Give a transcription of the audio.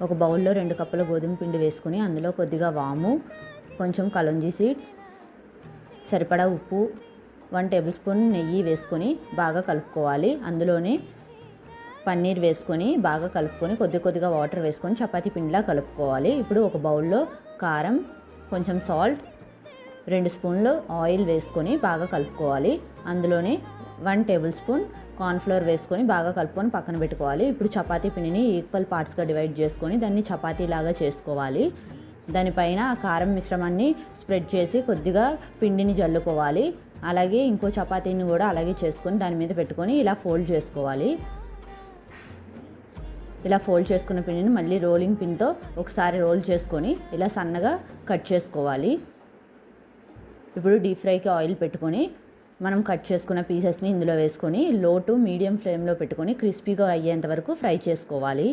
ఒక బౌల్లో 2 కప్పుల గోధుమ పిండి వేసుకొని అందులో కొద్దిగా వాము, కొంచెం కలోంజీ సీడ్స్, సరిపడా ఉప్పు, 1 టేబుల్ స్పూన్ నెయ్యి వేసుకొని బాగా కలుపుకోవాలి. అందులోనే పన్నీర్ వేసుకొని బాగా కలుపుకొని కొద్దిగా వాటర్ వేసుకొని చపాతీ పిండిలా కలుపుకోవాలి. ఇప్పుడు ఒక బౌల్లో కారం, కొంచెం సాల్ట్, 2 స్పూన్లు ఆయిల్ వేసుకొని బాగా కలుపుకోవాలి. అందులోనే 1 టేబుల్ స్పూన్ కార్న్ఫ్లోర్ వేసుకొని బాగా కలుపుకొని పక్కన పెట్టుకోవాలి. ఇప్పుడు చపాతీ పిండిని ఈక్వల్ పార్ట్స్గా డివైడ్ చేసుకొని దాన్ని చపాతీలాగా చేసుకోవాలి. దానిపైన ఆ కారం మిశ్రమాన్ని స్ప్రెడ్ చేసి కొద్దిగా పిండిని జల్లుకోవాలి. అలాగే ఇంకో చపాతీని కూడా అలాగే చేసుకొని దాని మీద పెట్టుకొని ఇలా ఫోల్డ్ చేసుకోవాలి. ఇలా ఫోల్డ్ చేసుకున్న పిండిని మళ్ళీ రోలింగ్ పిన్తో ఒకసారి రోల్ చేసుకొని ఇలా సన్నగా కట్ చేసుకోవాలి. ఇప్పుడు డీప్ ఫ్రైకి ఆయిల్ పెట్టుకొని మనం కట్ చేసుకున్న పీసెస్ని ఇందులో వేసుకొని లో టు మీడియం ఫ్లేమ్లో పెట్టుకొని క్రిస్పీగా అయ్యేంత వరకు ఫ్రై చేసుకోవాలి.